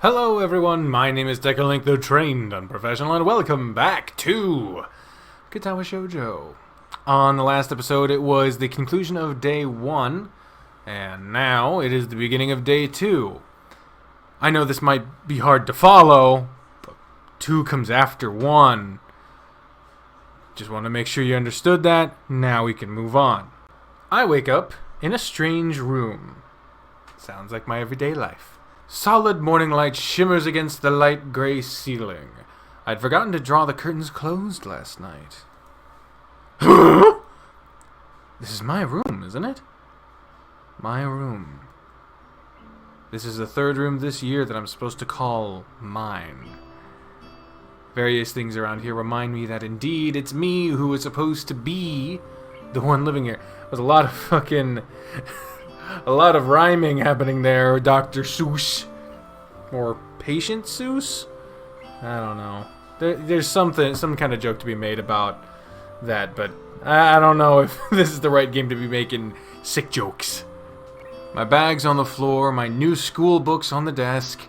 Hello everyone, my name is Decalink the Trained Unprofessional, and welcome back to Katawa Shoujo. On the last episode, it was the conclusion of day 1, and now it is the beginning of day 2. I know this might be hard to follow, but 2 comes after 1. Just want to make sure you understood that. Now we can move on. I wake up in a strange room. Sounds like my everyday life. Solid morning light shimmers against the light gray ceiling. I'd forgotten to draw the curtains closed last night. This is my room, isn't it? My room. This is the 3rd room this year that I'm supposed to call mine. Various things around here remind me that indeed it's me who is supposed to be the one living here. There's a lot of fucking... a lot of rhyming happening there, Dr. Seuss. Or Patient Seuss? I don't know. There's some kind of joke to be made about that, but I don't know if this is the right game to be making sick jokes. My bag's on the floor, my new school books on the desk,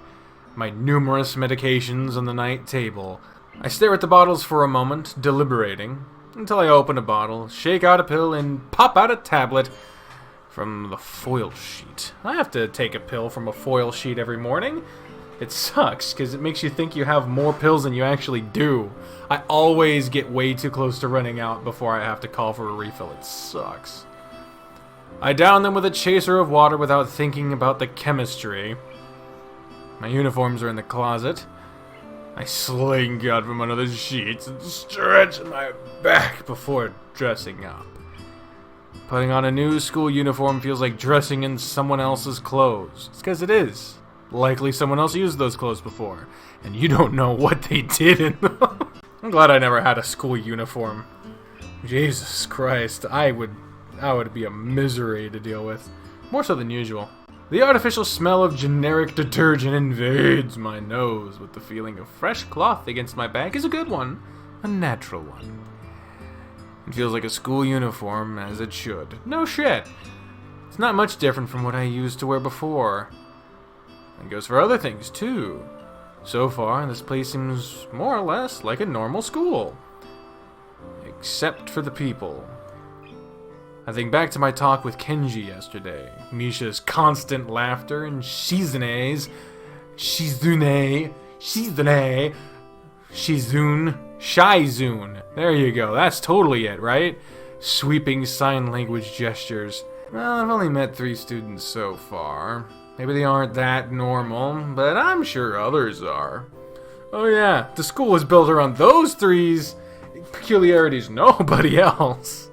my numerous medications on the night table. I stare at the bottles for a moment, deliberating, until I open a bottle, shake out a pill, and pop out a tablet from the foil sheet. I have to take a pill from a foil sheet every morning. It sucks, because it makes you think you have more pills than you actually do. I always get way too close to running out before I have to call for a refill. It sucks. I down them with a chaser of water without thinking about the chemistry. My uniforms are in the closet. I slink out from under the sheets and stretch my back before dressing up. Putting on a new school uniform feels like dressing in someone else's clothes. It's because it is. Likely someone else used those clothes before, and you don't know what they did in them. I'm glad I never had a school uniform. Jesus Christ, I would be a misery to deal with. More so than usual. The artificial smell of generic detergent invades my nose, but the feeling of fresh cloth against my back is a good one. A natural one. It feels like a school uniform, as it should. No shit. It's not much different from what I used to wear before. It goes for other things, too. So far, this place seems more or less like a normal school. Except for the people. I think back to my talk with Kenji yesterday. Misha's constant laughter and Shizune, Shizune. There you go. That's totally it, right? Sweeping sign language gestures. Well, I've only met 3 students so far. Maybe they aren't that normal, but I'm sure others are. Oh yeah, the school is built around those 3's peculiarities, nobody else.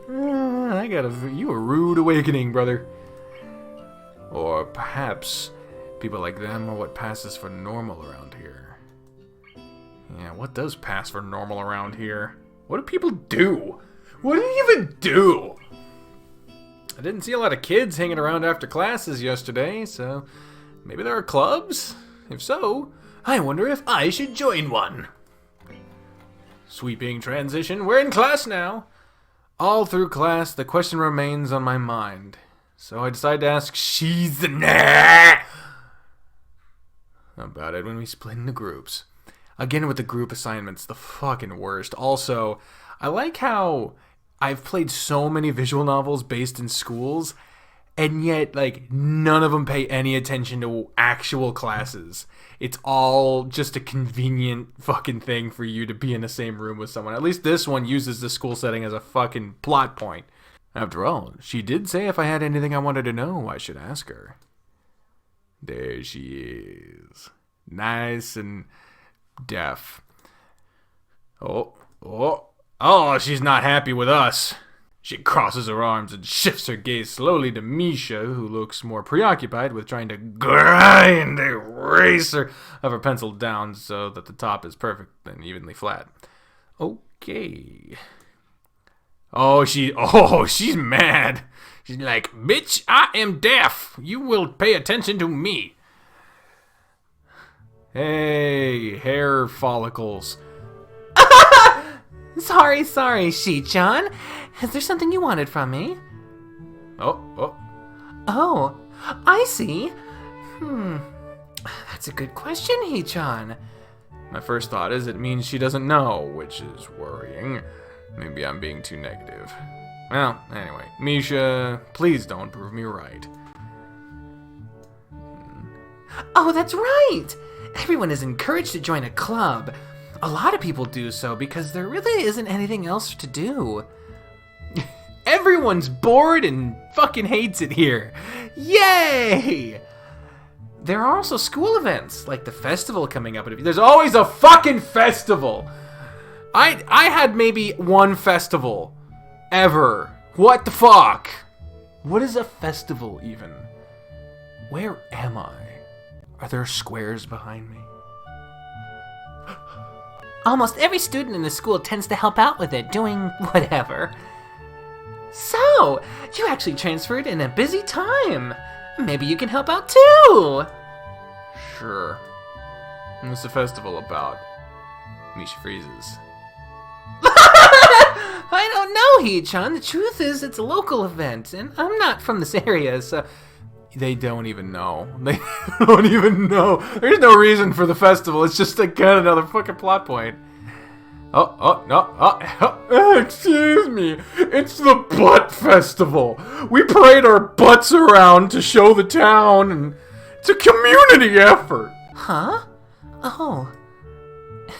You a rude awakening, brother. Or perhaps people like them are what passes for normal around here. Yeah, what does pass for normal around here? What do people do? What do you even do? I didn't see a lot of kids hanging around after classes yesterday, so maybe there are clubs? If so, I wonder if I should join one. Sweeping transition, we're in class now. All through class, the question remains on my mind. So I decide to ask Shizune about it when we split into groups. Again with the group assignments, the fucking worst. Also, I like how I've played so many visual novels based in schools, and yet, like, none of them pay any attention to actual classes. It's all just a convenient fucking thing for you to be in the same room with someone. At least this one uses the school setting as a fucking plot point. After all, she did say if I had anything I wanted to know, I should ask her. There she is. Nice and deaf. Oh, she's not happy with us. She crosses her arms and shifts her gaze slowly to Misha, who looks more preoccupied with trying to grind the eraser of her pencil down so that the top is perfect and evenly flat. Okay. She's mad. She's like, bitch, I am deaf. You will pay attention to me. Hey, hair follicles. Sorry, Shi-chan. Is there something you wanted from me? Oh, Oh, I see. That's a good question, Hee-chan. My first thought is it means she doesn't know, which is worrying. Maybe I'm being too negative. Well, anyway, Misha, please don't prove me right. Oh, that's right! Everyone is encouraged to join a club. A lot of people do so because there really isn't anything else to do. Everyone's bored and fucking hates it here. Yay! There are also school events, like the festival coming up. There's always a fucking festival! I had maybe one festival. Ever. What the fuck? What is a festival, even? Where am I? Are there squares behind me? Almost every student in the school tends to help out with it, doing whatever. So, you actually transferred in a busy time. Maybe you can help out too. Sure. What's the festival about? Misha freezes. I don't know, Hee-chan. The truth is, it's a local event, and I'm not from this area, so... They don't even know. They don't even know. There's no reason for the festival. It's just again another fucking plot point. Excuse me. It's the Butt Festival. We parade our butts around to show the town, and it's a community effort. Huh? Oh.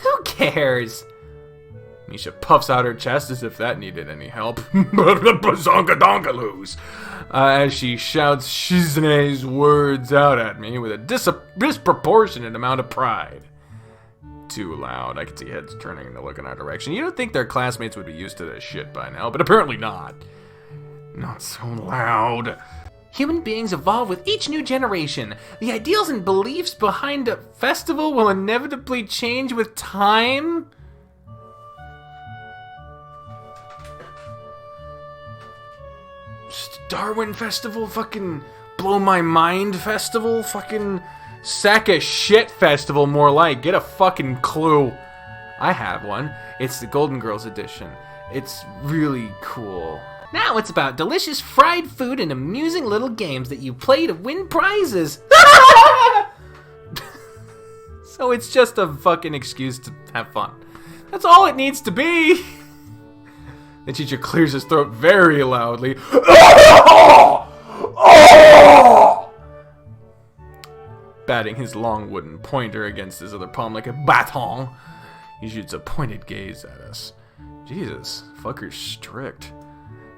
Who cares? Misha puffs out her chest as if that needed any help. Bazonga-donga-loos. As she shouts Shizune's words out at me with a disproportionate amount of pride. Too loud. I can see heads turning and looking our direction. You'd think their classmates would be used to this shit by now, but apparently not. Not so loud. Human beings evolve with each new generation. The ideals and beliefs behind a festival will inevitably change with time. Darwin Festival, fucking blow my mind festival, fucking sack of shit festival, more like. Get a fucking clue. I have one. It's the Golden Girls edition. It's really cool. Now it's about delicious fried food and amusing little games that you play to win prizes. So it's just a fucking excuse to have fun. That's all it needs to be. The teacher clears his throat very loudly. Batting his long wooden pointer against his other palm like a baton. He shoots a pointed gaze at us. Jesus, fucker's strict.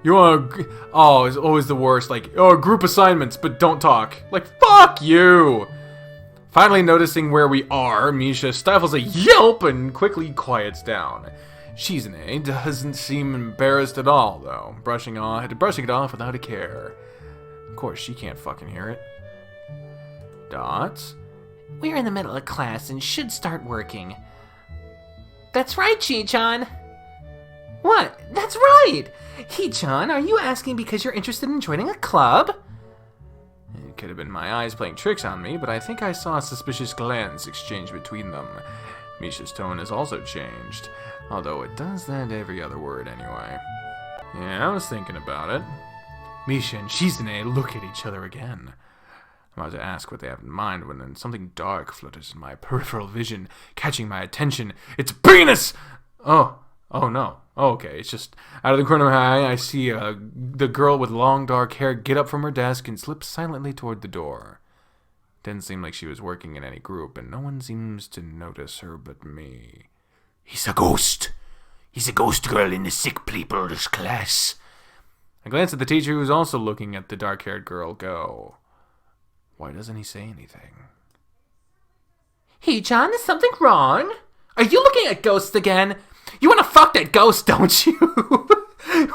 You wanna... Oh, it's always the worst. Like, oh, group assignments, but don't talk. Like, fuck you! Finally noticing where we are, Misha stifles a yelp and quickly quiets down. Shizune doesn't seem embarrassed at all, though, brushing it off without a care. Of course, she can't fucking hear it. Dots? We're in the middle of class and should start working. That's right, Hee-chan. What? That's right! Hee-chan, are you asking because you're interested in joining a club? It could have been my eyes playing tricks on me, but I think I saw a suspicious glance exchanged between them. Misha's tone has also changed, although it does that every other word anyway. Yeah, I was thinking about it. Misha and Shizune look at each other again. I'm about to ask what they have in mind when then something dark flutters in my peripheral vision, catching my attention. It's penis! Oh no. Oh, okay, it's just out of the corner of my eye, I see the girl with long dark hair get up from her desk and slip silently toward the door. Didn't seem like she was working in any group, and no one seems to notice her but me. He's a ghost. He's a ghost girl in the sick people's class. I glance at the teacher, who's also looking at the dark-haired girl go. Why doesn't he say anything? Hee-chan, is something wrong? Are you looking at ghosts again? You want to fuck that ghost, don't you?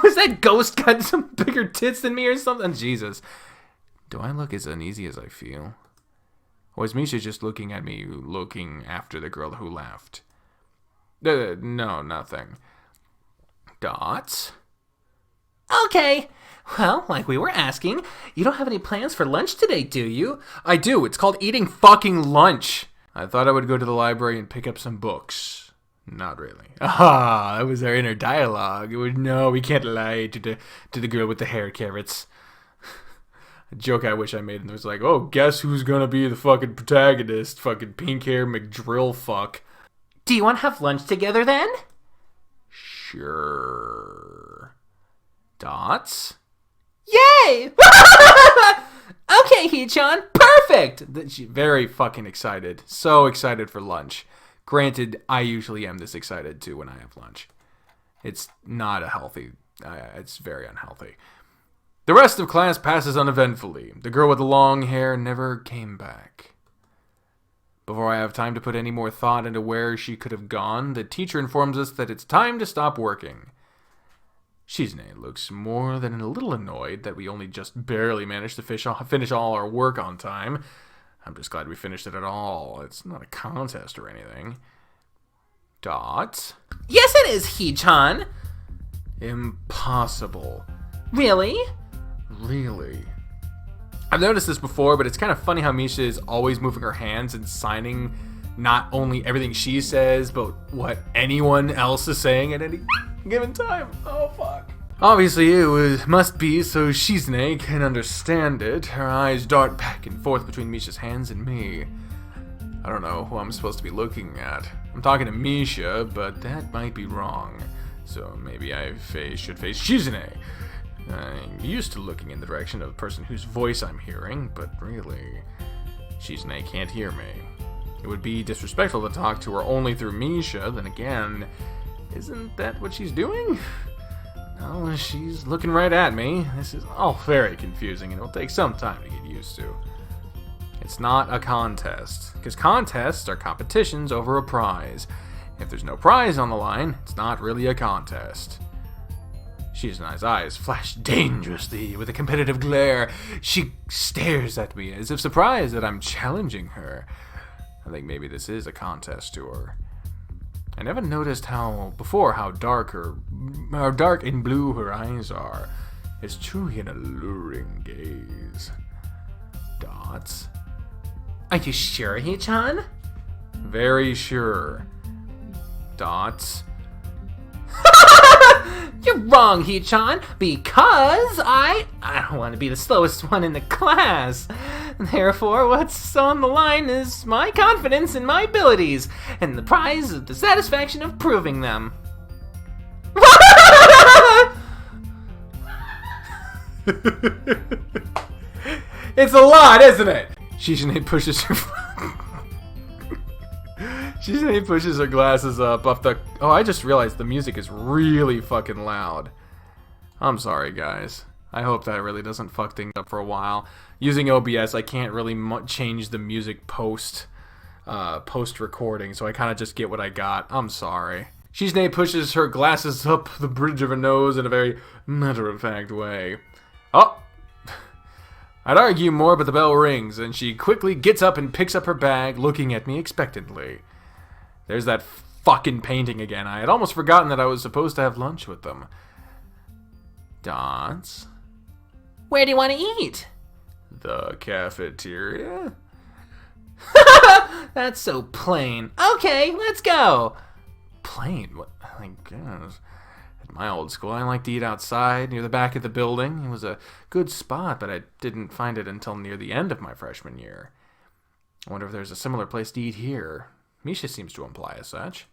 Was that ghost got some bigger tits than me or something? Jesus. Do I look as uneasy as I feel? Or is Misha just looking at me, looking after the girl who laughed? No, nothing. Dots? Okay. Well, like we were asking, you don't have any plans for lunch today, do you? I do. It's called eating fucking lunch. I thought I would go to the library and pick up some books. Not really. Ah, that was our inner dialogue. No, we can't lie to the girl with the hair carrots. A joke I wish I made, and it was like, oh, guess who's gonna be the fucking protagonist? Fucking pink hair McDrill fuck. Do you want to have lunch together then? Sure. Dots? Yay! Okay, Hee-chan, perfect! She's very fucking excited. So excited for lunch. Granted, I usually am this excited too when I have lunch. It's not a healthy... it's very unhealthy. The rest of class passes uneventfully. The girl with the long hair never came back. Before I have time to put any more thought into where she could have gone, the teacher informs us that it's time to stop working. Shizune looks more than a little annoyed that we only just barely managed to finish all our work on time. I'm just glad we finished it at all. It's not a contest or anything. Dot? Yes, it is, Hee-chan. Impossible. Really? Really? I've noticed this before, but it's kind of funny how Misha is always moving her hands and signing not only everything she says, but what anyone else is saying at any given time. Oh, fuck. Obviously, must be so Shizune can understand it. Her eyes dart back and forth between Misha's hands and me. I don't know who I'm supposed to be looking at. I'm talking to Misha, but that might be wrong. So maybe I should face Shizune. I'm used to looking in the direction of the person whose voice I'm hearing, but really, Shizune can't hear me. It would be disrespectful to talk to her only through Misha, then again, isn't that what she's doing? No, she's looking right at me. This is all very confusing, and it'll take some time to get used to. It's not a contest, because contests are competitions over a prize. If there's no prize on the line, it's not really a contest. Shizune's eyes flash dangerously with a competitive glare. She stares at me as if surprised that I'm challenging her. I think maybe this is a contest to her. I never noticed how dark and blue her eyes are. It's truly an alluring gaze. Dots? Are you sure, Hee-chan? Very sure. Dots? You're wrong, Hee-chan, because I don't want to be the slowest one in the class. Therefore, what's on the line is my confidence in my abilities, and the prize is the satisfaction of proving them. It's a lot, isn't it? Shizune pushes her... Shizune pushes her glasses up the... Oh, I just realized the music is really fucking loud. I'm sorry, guys. I hope that really doesn't fuck things up for a while. Using OBS, I can't really change the music post-recording, so I kind of just get what I got. I'm sorry. Shizune pushes her glasses up the bridge of her nose in a very matter-of-fact way. Oh! I'd argue more, but the bell rings, and she quickly gets up and picks up her bag, looking at me expectantly. There's that fucking painting again. I had almost forgotten that I was supposed to have lunch with them. Dots? Where do you want to eat? The cafeteria? That's so plain. Okay, let's go. Plain? What? I guess. At my old school, I liked to eat outside, near the back of the building. It was a good spot, but I didn't find it until near the end of my freshman year. I wonder if there's a similar place to eat here. Misha seems to imply as such.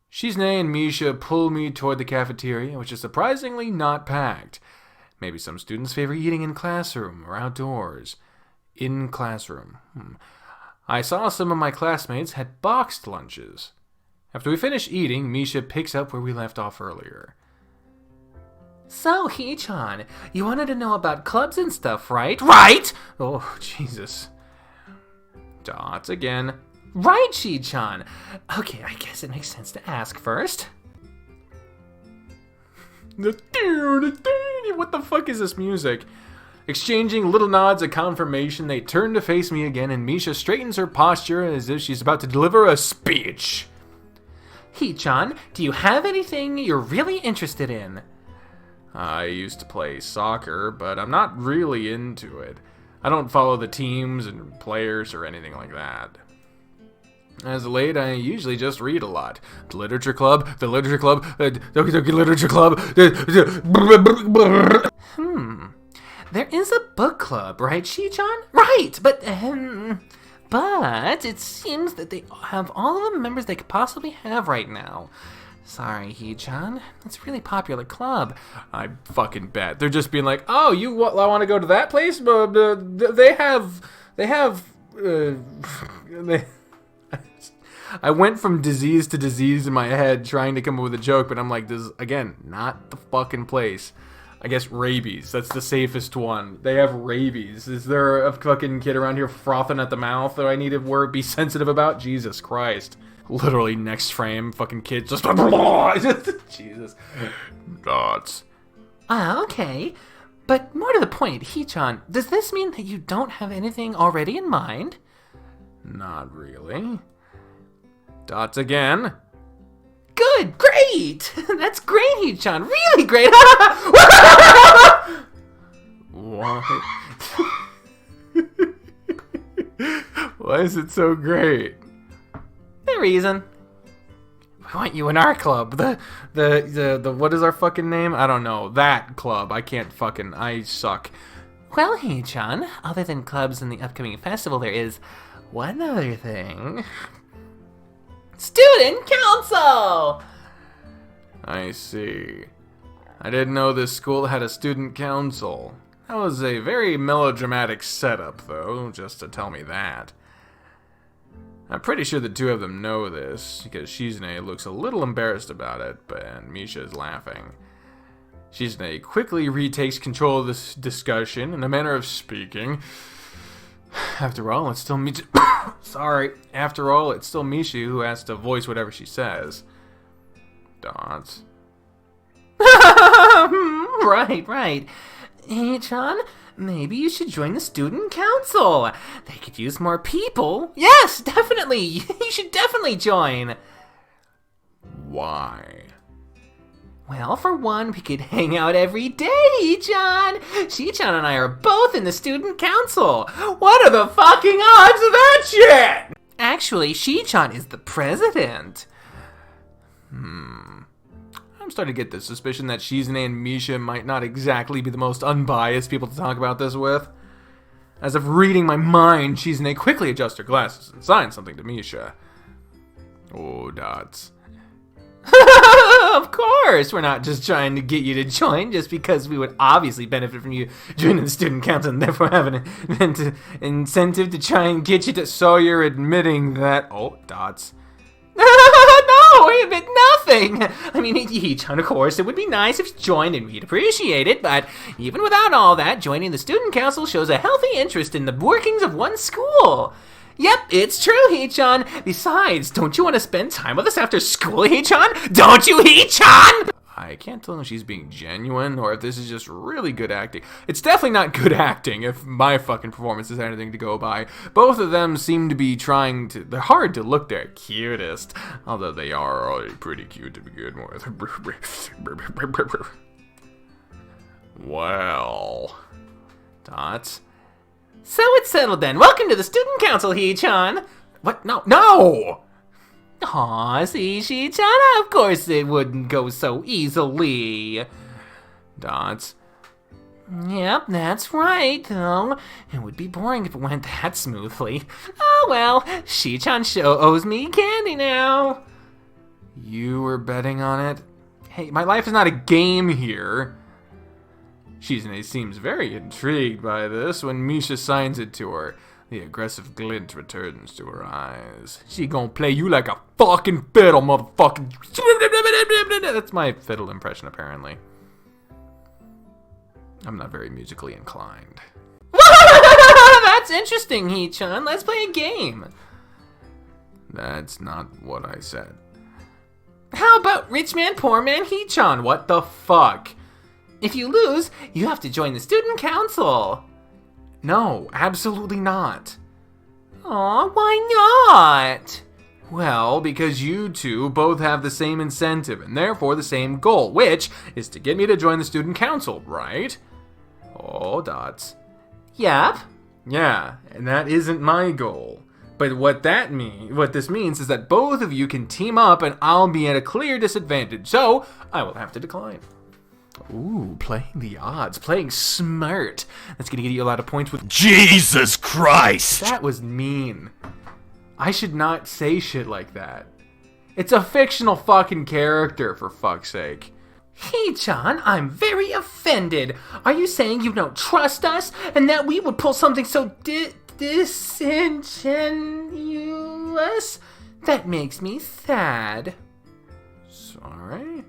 Shizune and Misha pull me toward the cafeteria, which is surprisingly not packed. Maybe some students favor eating in classroom or outdoors. In classroom. I saw some of my classmates had boxed lunches. After we finish eating, Misha picks up where we left off earlier. So, Hee-chan, you wanted to know about clubs and stuff, right? Right! Oh, Jesus. Dots again. Right, Hee-chan. Okay, I guess it makes sense to ask first. What the fuck is this music? Exchanging little nods of confirmation, they turn to face me again, and Misha straightens her posture as if she's about to deliver a speech. Hee-chan, do you have anything you're really interested in? I used to play soccer, but I'm not really into it. I don't follow the teams and players or anything like that. As of late, I usually just read a lot. The literature club, Literature Club. There is a book club, right, Shi-chan? Right, but it seems that they have all of the members they could possibly have right now. Sorry, Hee-chan. It's a really popular club. I fucking bet. They're just being like, oh, you want to go to that place? They have... I went from disease to disease in my head trying to come up with a joke, but I'm like, this is, again, not the fucking place. I guess rabies. That's the safest one. They have rabies. Is there a fucking kid around here frothing at the mouth that I need to be sensitive about? Jesus Christ. Literally next frame, fucking kid just... Jesus. Nuts. Okay. But more to the point, Hee-chan, does this mean that you don't have anything already in mind? Not really. Dots again. Good, great! That's great, Hee-chan, really great! Why? Why is it so great? The reason. We want you in our club. The what is our fucking name? I don't know. That club. I suck. Well, Hee-chan, other than clubs in the upcoming festival, there is one other thing. Student Council! I see. I didn't know this school had a student council. That was a very melodramatic setup, though, just to tell me that. I'm pretty sure the two of them know this, because Shizune looks a little embarrassed about it, and Misha is laughing. Shizune quickly retakes control of this discussion in a manner of speaking. After all, it's still Misha. Sorry. After all, it's still Misha who has to voice whatever she says. Dots. Right. Hee-chan, maybe you should join the student council. They could use more people. Yes, definitely. You should definitely join. Why? Well, for one, we could hang out every day, Hee-chan. Shi-chan and I are both in the student council. What are the fucking odds of that shit? Actually, Shi-chan is the president. I'm starting to get the suspicion that Shizune and Misha might not exactly be the most unbiased people to talk about this with. As if reading my mind, Shizune quickly adjusts her glasses and signs something to Misha. Oh, Dots. Of course, we're not just trying to get you to join just because we would obviously benefit from you joining the student council and therefore have an incentive to try and get you to... So you're admitting that... Oh, Dots. No, we admit nothing. I mean, Hee-chan, of course, it would be nice if you joined and we'd appreciate it, but even without all that, joining the student council shows a healthy interest in the workings of one's school. Yep, it's true, Hee-chan. Besides, don't you want to spend time with us after school, Hee-chan? Don't you, Hee-chan? I can't tell if she's being genuine or if this is just really good acting. It's definitely not good acting if my fucking performance is anything to go by. Both of them seem to be trying to... They're hard to look their cutest, although they are already pretty cute to begin with. Well... Dots? So it's settled then. Welcome to the student council, Hee-chan. What? No! Aw, see, Shi-chan, of course it wouldn't go so easily. Dots. Yep, that's right, though. It would be boring if it went that smoothly. Oh well, Shi-chan owes me candy now. You were betting on it? Hey, my life is not a game here. Shizune seems very intrigued by this when Misha signs it to her. The aggressive glint returns to her eyes. She gonna play you like a fucking fiddle, motherfucking... That's my fiddle impression, apparently. I'm not very musically inclined. That's interesting, Hee-chan. Let's play a game. That's not what I said. How about Rich Man, Poor Man, Hee-chan? What the fuck? If you lose, you have to join the student council. No, absolutely not. Aw, why not? Well, because you two both have the same incentive and therefore the same goal, which is to get me to join the student council, right? Oh, Dots. Yep. Yeah, and that isn't my goal. But what this means is that both of you can team up and I'll be at a clear disadvantage, so I will have to decline. Ooh, playing the odds. Playing smart. That's gonna get you a lot of points with... Jesus Christ! That was mean. I should not say shit like that. It's a fictional fucking character, for fuck's sake. Hee-chan, I'm very offended. Are you saying you don't trust us and that we would pull something so disingenuous? That makes me sad. Sorry?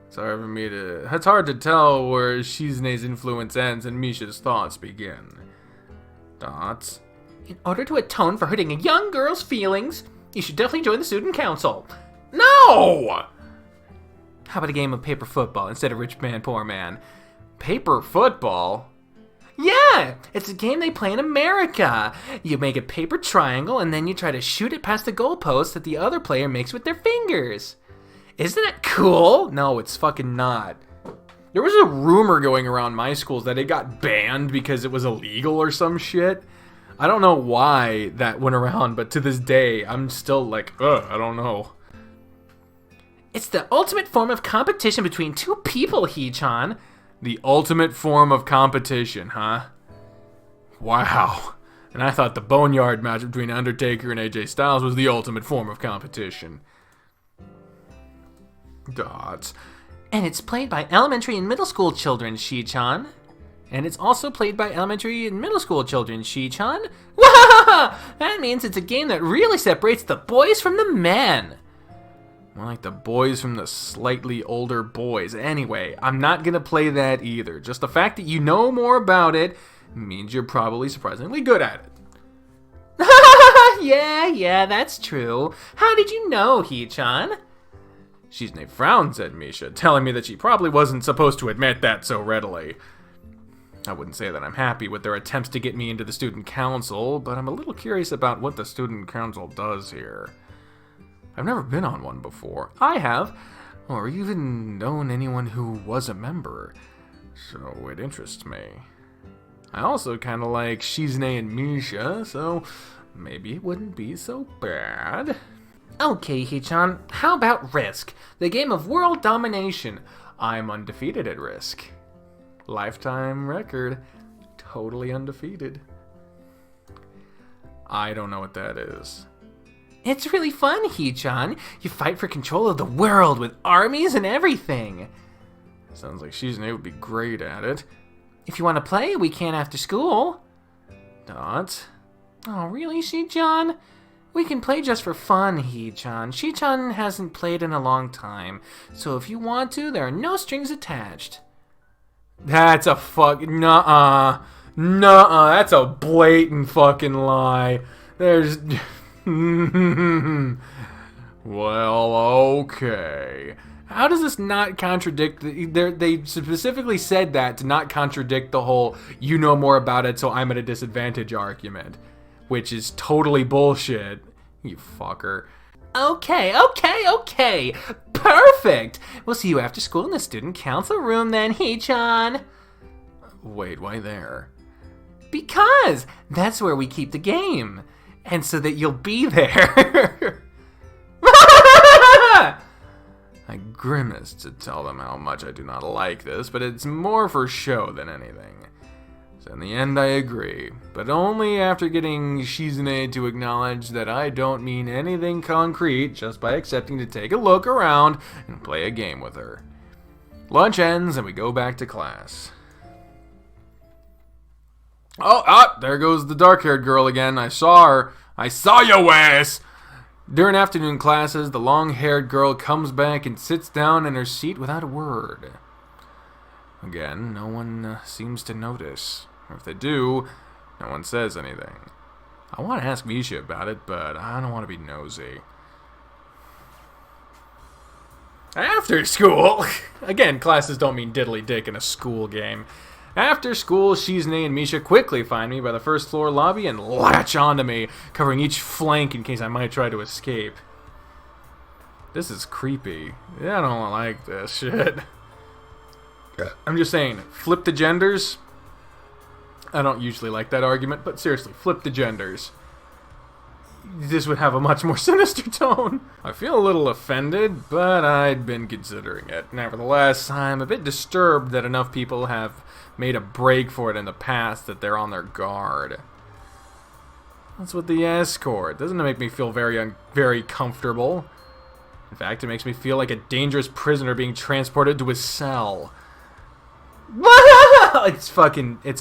Sorry for me to... It's hard to tell where Shizune's influence ends and Misha's thoughts begin. Thoughts? In order to atone for hurting a young girl's feelings, you should definitely join the student council. No! How about a game of paper football instead of rich man, poor man? Paper football? Yeah! It's a game they play in America. You make a paper triangle and then you try to shoot it past the goalpost that the other player makes with their fingers. Isn't that cool? No, it's fucking not. There was a rumor going around my schools that it got banned because it was illegal or some shit. I don't know why that went around, but to this day, I'm still like, I don't know. It's the ultimate form of competition between two people, Hee-chan. The ultimate form of competition, huh? Wow. And I thought the Boneyard match between Undertaker and AJ Styles was the ultimate form of competition. Dots. And it's played by elementary and middle school children, Shi-chan. And it's also played by elementary and middle school children, Shi-chan. Wahaha! That means it's a game that really separates the boys from the men. More like the boys from the slightly older boys. Anyway, I'm not gonna play that either. Just the fact that you know more about it means you're probably surprisingly good at it. Yeah, that's true. How did you know, Hee-chan? Shizune frowns at Misha, telling me that she probably wasn't supposed to admit that so readily. I wouldn't say that I'm happy with their attempts to get me into the student council, but I'm a little curious about what the student council does here. I've never been on one before. I have, or even known anyone who was a member, so it interests me. I also kind of like Shizune and Misha, so maybe it wouldn't be so bad. Okay, Hee-chan, how about Risk, the game of world domination? I'm undefeated at Risk. Lifetime record, totally undefeated. I don't know what that is. It's really fun, Hee-chan. You fight for control of the world with armies and everything. Sounds like Shizune would be great at it. If you want to play, we can after school. Dot. Oh, really, Shi-chan? We can play just for fun, Hee-chan. Shi-chan hasn't played in a long time, so if you want to, there are no strings attached. That's a nuh-uh. Nuh-uh, that's a blatant fucking lie. There's... Well, okay. How does this not contradict... They specifically said that to not contradict the whole you know more about it so I'm at a disadvantage argument. Which is totally bullshit. You fucker. Okay. Perfect. We'll see you after school in the student council room then, Hee-chan. Wait, why there? Because that's where we keep the game. And so that you'll be there. I grimace to tell them how much I do not like this, but it's more for show than anything. So in the end I agree, but only after getting Shizune to acknowledge that I don't mean anything concrete just by accepting to take a look around and play a game with her. Lunch ends and we go back to class. There goes the dark-haired girl again. I saw her. I saw your ass! During afternoon classes, the long-haired girl comes back and sits down in her seat without a word. Again, no one seems to notice. Or if they do, no one says anything. I want to ask Misha about it, but I don't want to be nosy. After school! Again, classes don't mean diddly dick in a school game. After school, Shizune and Misha quickly find me by the first floor lobby and latch onto me, covering each flank in case I might try to escape. This is creepy. I don't like this shit. I'm just saying, flip the genders. I don't usually like that argument, but seriously, flip the genders. this would have a much more sinister tone. I feel a little offended, but I'd been considering it. Nevertheless, I'm a bit disturbed that enough people have made a break for it in the past that they're on their guard. What's with the escort? Doesn't it make me feel very comfortable? In fact, it makes me feel like a dangerous prisoner being transported to his cell. It's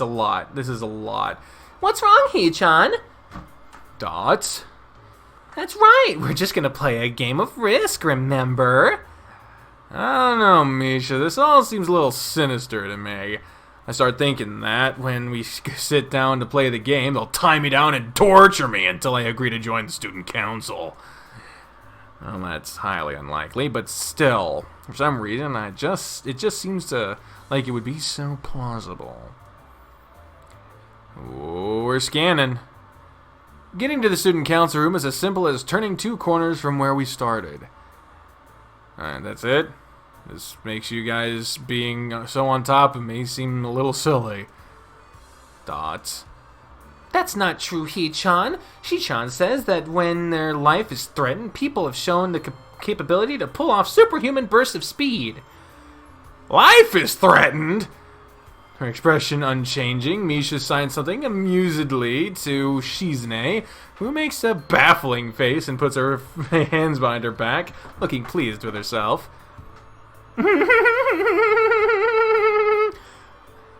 a lot. This is a lot. What's wrong, Hee-chan? Dots? That's right, we're just gonna play a game of Risk, remember? I don't know, Misha. This all seems a little sinister to me. I start thinking that when we sit down to play the game, they'll tie me down and torture me until I agree to join the student council. Well, that's highly unlikely, but still, for some reason, it just seems to like it would be so plausible. Oh, we're scanning. Getting to the student council room is as simple as turning 2 corners from where we started. Alright, that's it. This makes you guys being so on top of me seem a little silly. Dots. That's not true, Hee-chan. Shi-chan says that when their life is threatened, people have shown the capability to pull off superhuman bursts of speed. Life is threatened? Her expression unchanging, Misha signs something amusedly to Shizune, who makes a baffling face and puts her hands behind her back, looking pleased with herself.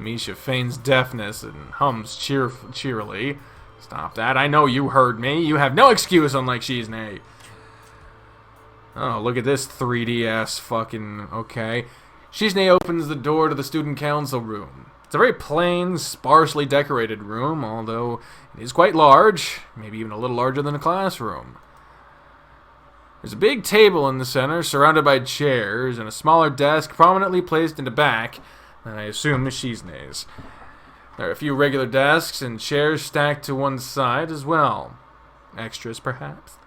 Misha feigns deafness and hums cheerily. Stop that, I know you heard me. You have no excuse, unlike Shizune. Oh, look at this 3DS fucking... Okay. Shizune opens the door to the student council room. It's a very plain, sparsely decorated room, although it is quite large, maybe even a little larger than a classroom. There's a big table in the center, surrounded by chairs, and a smaller desk prominently placed in the back, that I assume is Shizune's. There are a few regular desks and chairs stacked to one side as well. Extras, perhaps?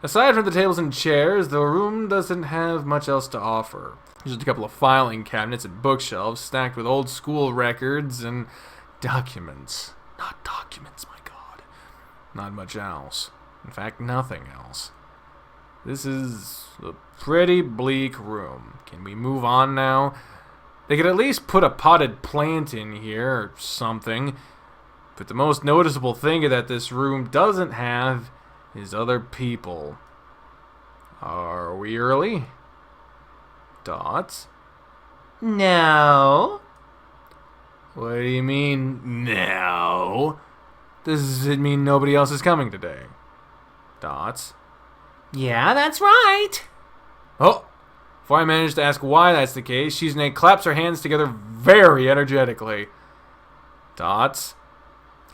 Aside from the tables and chairs, the room doesn't have much else to offer. There's just a couple of filing cabinets and bookshelves stacked with old school records and documents. Not documents, my god. Not much else. In fact, nothing else. This is a pretty bleak room. Can we move on now? They could at least put a potted plant in here or something. But the most noticeable thing that this room doesn't have is other people. Are we early? Dots? No. What do you mean, no? Does it mean nobody else is coming today? Dots? Yeah, that's right. Oh! Before I manage to ask why that's the case, Shizune claps her hands together very energetically. Dots?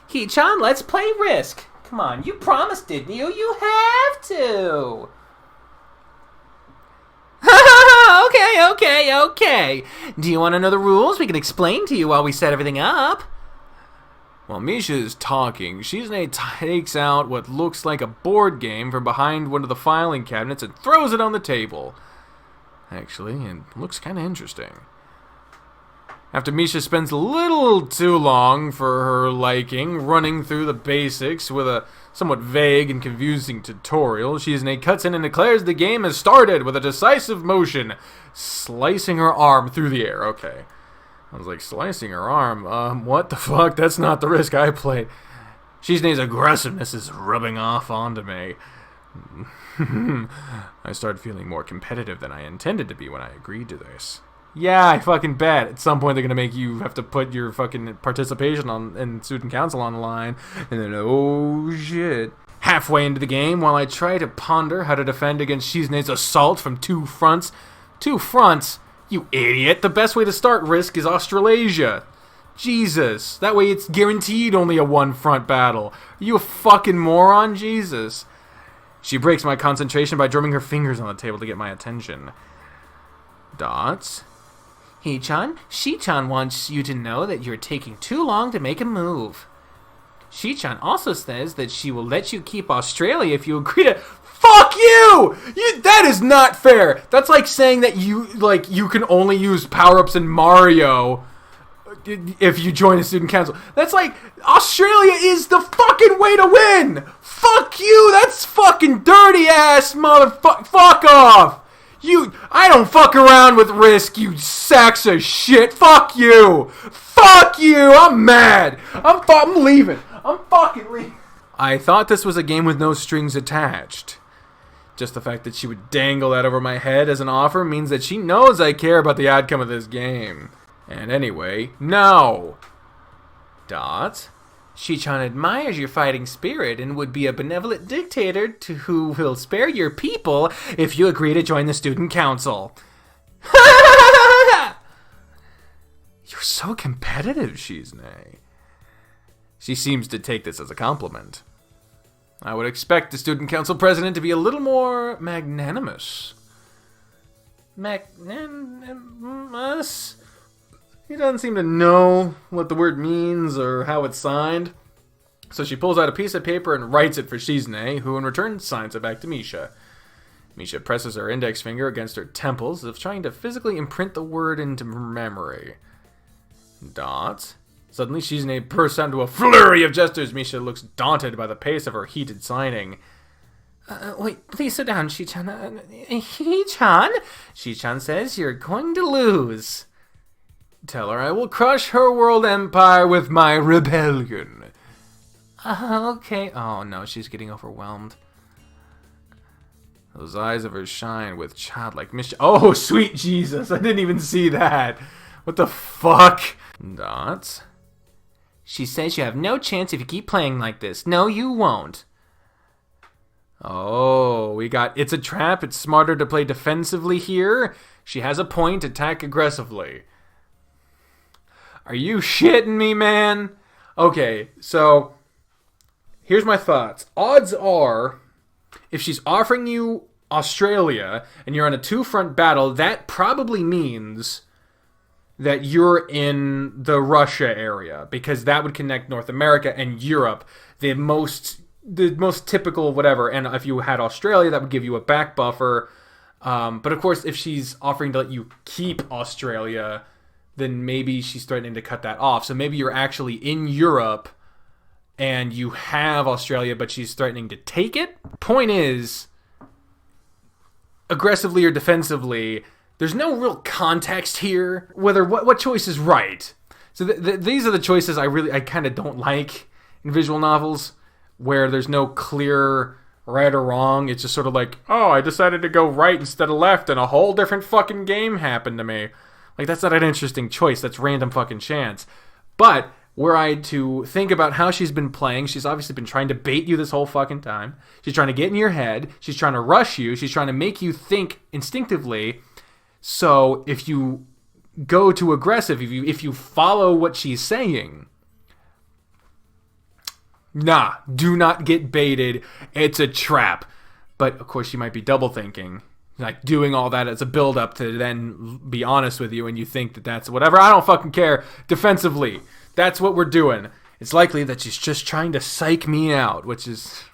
Hee-chan, let's play Risk. Come on, you promised, didn't you? You have to. Okay. Do you want to know the rules? We can explain to you while we set everything up. While Misha is talking, Shizune takes out what looks like a board game from behind one of the filing cabinets and throws it on the table. Actually, it looks kind of interesting. After Misha spends a little too long for her liking running through the basics with a somewhat vague and confusing tutorial, Shizune cuts in and declares the game has started with a decisive motion, slicing her arm through the air. Okay. I was like, slicing her arm? What the fuck? That's not the Risk I played. Shizune's aggressiveness is rubbing off onto me. I started feeling more competitive than I intended to be when I agreed to this. Yeah, I fucking bet. At some point they're gonna make you have to put your fucking participation in student council on the line, and then oh shit. Halfway into the game, while I try to ponder how to defend against Shizune's assault from 2 fronts. 2 fronts? You idiot! The best way to start Risk is Australasia. Jesus, that way it's guaranteed only a 1-front battle. Are you a fucking moron? Jesus. She breaks my concentration by drumming her fingers on the table to get my attention. Dots? Hee-chan, Shi-chan wants you to know that you're taking too long to make a move. Shi-chan also says that she will let you keep Australia if you agree to... Fuck you! That is not fair! That's like saying that you can only use power-ups in Mario if you join a student council. That's like, Australia is the fucking way to win! Fuck you! That's fucking dirty ass motherfucker! Fuck off! I don't fuck around with risk, you sacks of shit! Fuck you! Fuck you! I'm mad! I'm leaving! I'm fucking leaving! I thought this was a game with no strings attached. Just the fact that she would dangle that over my head as an offer means that she knows I care about the outcome of this game. And anyway, no. Dot. Shi-chan admires your fighting spirit and would be a benevolent dictator to who will spare your people if you agree to join the student council. You're so competitive, Shizune. She seems to take this as a compliment. I would expect the student council president to be a little more magnanimous. Magnanimous? He doesn't seem to know what the word means or how it's signed. So she pulls out a piece of paper and writes it for Shizune, who in return signs it back to Misha. Misha presses her index finger against her temples, as if trying to physically imprint the word into her memory. Dot. Suddenly, Shizune bursts out into a flurry of gestures. Misha looks daunted by the pace of her heated signing. Wait, please sit down, Shi-chan. Shi-chan? Shi-chan says you're going to lose. Tell her I will crush her world empire with my rebellion. Okay. Oh no, she's getting overwhelmed. Those eyes of hers shine with childlike mischief. Oh, sweet Jesus, I didn't even see that. What the fuck? Dot. She says you have no chance if you keep playing like this. No, you won't. Oh, we got it's a trap. It's smarter to play defensively here. She has a point. Attack aggressively. Are you shitting me, man? Okay, so here's my thoughts. Odds are, if she's offering you Australia and you're on a two-front battle, that probably means that you're in the Russia area, because that would connect North America and Europe, the most typical whatever. And if you had Australia, that would give you a back buffer. But of course, if she's offering to let you keep Australia, then maybe she's threatening to cut that off. So maybe you're actually in Europe and you have Australia, but she's threatening to take it. Point is, aggressively or defensively, there's no real context here whether what choice is right. So these are the choices I kind of don't like in visual novels, where there's no clear right or wrong. It's just sort of like, oh, I decided to go right instead of left, and a whole different fucking game happened to me. Like, that's not an interesting choice. That's random fucking chance. But were I to think about how she's been playing, she's obviously been trying to bait you this whole fucking time. She's trying to get in your head. She's trying to rush you. She's trying to make you think instinctively. So if you go too aggressive, if you follow what she's saying, nah, do not get baited. It's a trap. But of course, she might be double thinking, like doing all that as a build up to then be honest with you, and you think that that's whatever. I don't fucking care. Defensively, that's what we're doing. It's likely that she's just trying to psych me out, which is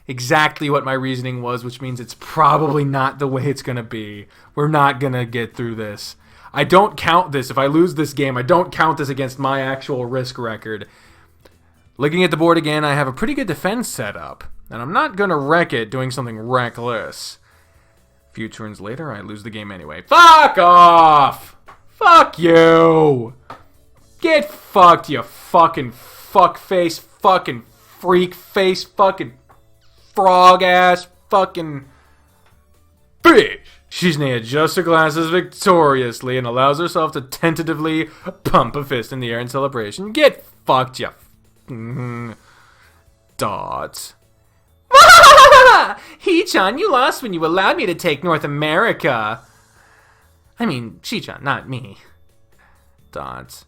exactly what my reasoning was, which means it's probably not the way it's going to be. We're not going to get through this. I don't count this. If I lose this game, I don't count this against my actual risk record. Looking at the board again, I have a pretty good defense set up, and I'm not going to wreck it doing something reckless. A few turns later, I lose the game anyway. Fuck off! Fuck you! Get fucked, you fucking fuckface, fucking freak face, fucking frog ass, fucking bitch! Shizune adjusts her glasses victoriously and allows herself to tentatively pump a fist in the air in celebration. Get fucked, you Dot. Hee-chan, you lost when you allowed me to take North America. I mean, Shi-chan, not me. Dot.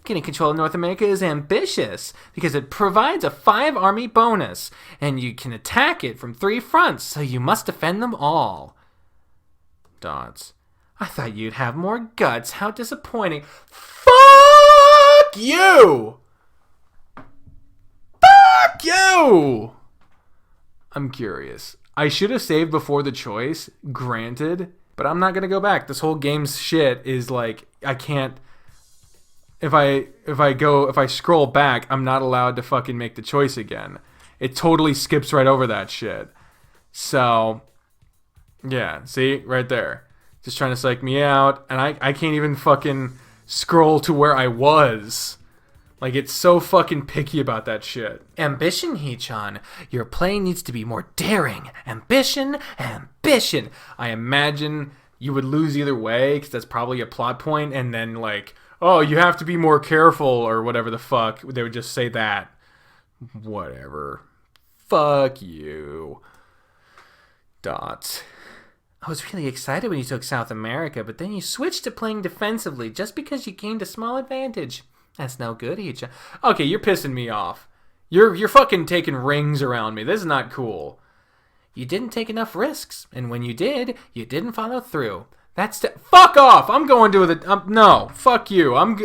Getting control of North America is ambitious because it provides a 5-army bonus, and you can attack it from 3 fronts, so you must defend them all. Dots. I thought you'd have more guts. How disappointing. Fuck you! Fuck you! I'm curious. I should have saved before the choice, granted, but I'm not going to go back. This whole game's shit is like, I can't... if I scroll back, I'm not allowed to fucking make the choice again. It totally skips right over that shit. So, yeah, see? Right there. Just trying to psych me out, and I can't even fucking scroll to where I was. Like, it's so fucking picky about that shit. Ambition, Hee-chan. Your play needs to be more daring. Ambition, ambition. I imagine you would lose either way, because that's probably a plot point, and then, like, oh, you have to be more careful, or whatever the fuck. They would just say that. Whatever. Fuck you. Dots. I was really excited when you took South America, but then you switched to playing defensively just because you gained a small advantage. That's no good, Hee-chan. Okay, you're pissing me off. You're fucking taking rings around me. This is not cool. You didn't take enough risks, and when you did, you didn't follow through. Fuck off! I'm going to the... no, fuck you. I'm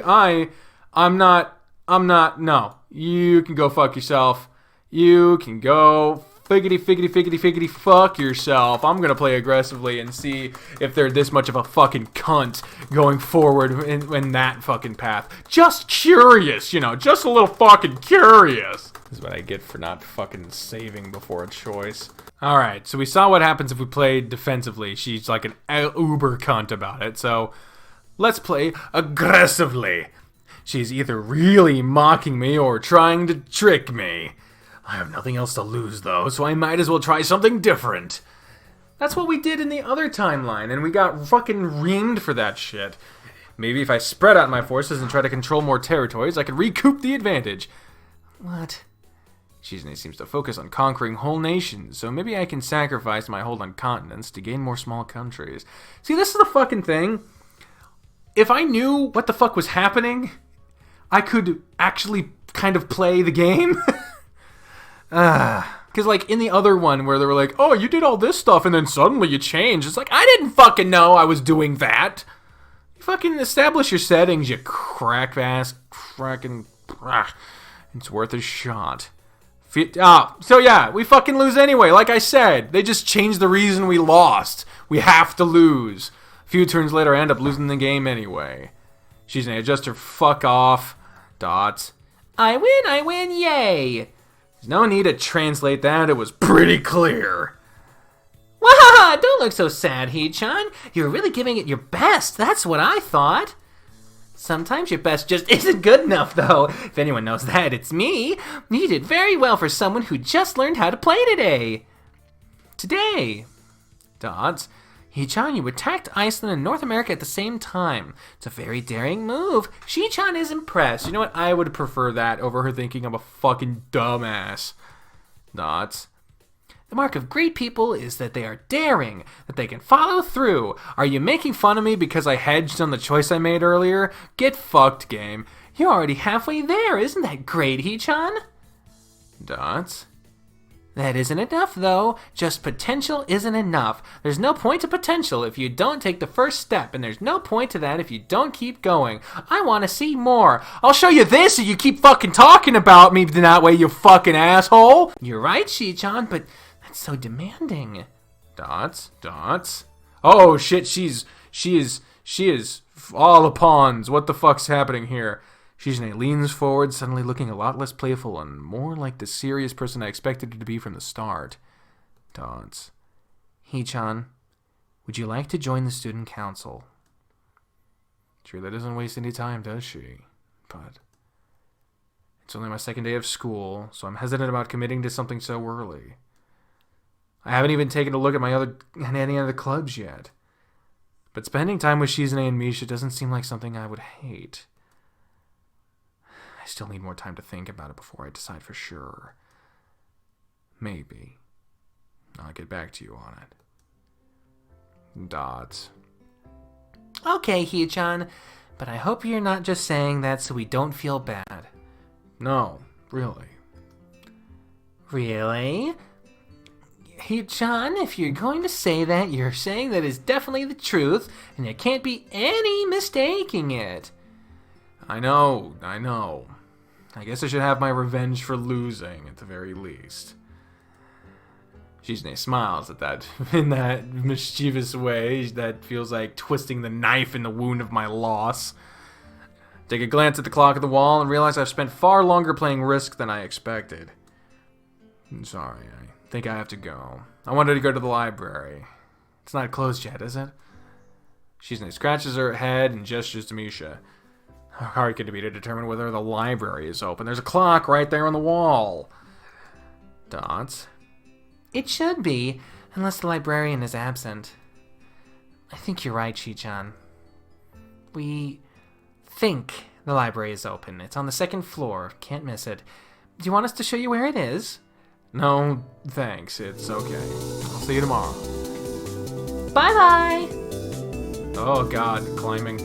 not... No. You can go fuck yourself. You can go... Figgity fuck yourself. I'm gonna play aggressively and see if they're this much of a fucking cunt going forward in that fucking path. Just curious, just a little fucking curious. This is what I get for not fucking saving before a choice. Alright, so we saw what happens if we played defensively. She's like an uber cunt about it, so let's play aggressively. She's either really mocking me or trying to trick me. I have nothing else to lose, though, so I might as well try something different. That's what we did in the other timeline, and we got fucking reamed for that shit. Maybe if I spread out my forces and try to control more territories, I could recoup the advantage. What? Shizune seems to focus on conquering whole nations, so maybe I can sacrifice my hold on continents to gain more small countries. See, this is the fucking thing. If I knew what the fuck was happening, I could actually kind of play the game. Because, like, in the other one where they were like, oh, you did all this stuff and then suddenly you changed. It's like, I didn't fucking know I was doing that. You fucking establish your settings, you crack-ass, cracking... It's worth a shot. So yeah, we fucking lose anyway. Like I said, they just changed the reason we lost. We have to lose. A few turns later, I end up losing the game anyway. She's an adjuster. Fuck off. Dots. I win, yay! There's no need to translate that. It was pretty clear. Wahaha! Don't look so sad, Hee-chan. You're really giving it your best. That's what I thought. Sometimes your best just isn't good enough, though. If anyone knows that, it's me. You did very well for someone who just learned how to play today. Dots. Hee-chan, you attacked Iceland and North America at the same time. It's a very daring move. Shee-chan is impressed. You know what? I would prefer that over her thinking I'm a fucking dumbass. Dots. The mark of great people is that they are daring, that they can follow through. Are you making fun of me because I hedged on the choice I made earlier? Get fucked, game. You're already halfway there. Isn't that great, Hee-chan? Dots. That isn't enough, though. Just potential isn't enough. There's no point to potential if you don't take the first step, and there's no point to that if you don't keep going. I want to see more. I'll show you this if you keep fucking talking about me that way, you fucking asshole. You're right, Shee-chan, but that's so demanding. Dots. Oh, shit, she is all a pawns. What the fuck's happening here? Shizune leans forward, suddenly looking a lot less playful and more like the serious person I expected her to be from the start. Dots. Hee-chan, would you like to join the student council? Sure, that doesn't waste any time, does she? But it's only my second day of school, so I'm hesitant about committing to something so early. I haven't even taken a look at any other clubs yet. But spending time with Shizune and Misha doesn't seem like something I would hate. I still need more time to think about it before I decide for sure. Maybe. I'll get back to you on it. Dots. Okay, Hee-chan, but I hope you're not just saying that so we don't feel bad. No, really. Really? Hee-chan, if you're going to say that, you're saying that is definitely the truth, and there can't be any mistaking it. I know. I guess I should have my revenge for losing, at the very least. Shizune smiles at that in that mischievous way that feels like twisting the knife in the wound of my loss. Take a glance at the clock at the wall and realize I've spent far longer playing Risk than I expected. I'm sorry, I think I have to go. I wanted to go to the library. It's not closed yet, is it? Shizune scratches her head and gestures to Misha. How hard could it be to determine whether the library is open? There's a clock right there on the wall. Dots? It should be, unless the librarian is absent. I think you're right, Chi-chan. We think the library is open. It's on the second floor. Can't miss it. Do you want us to show you where it is? No, thanks. It's okay. I'll see you tomorrow. Bye-bye! Oh god, climbing.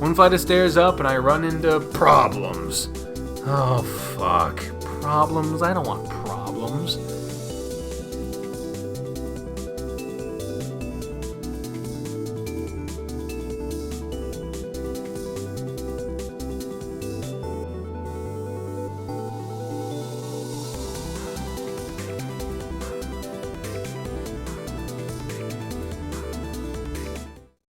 One flight of stairs up and I run into problems. Oh fuck. Problems? I don't want problems.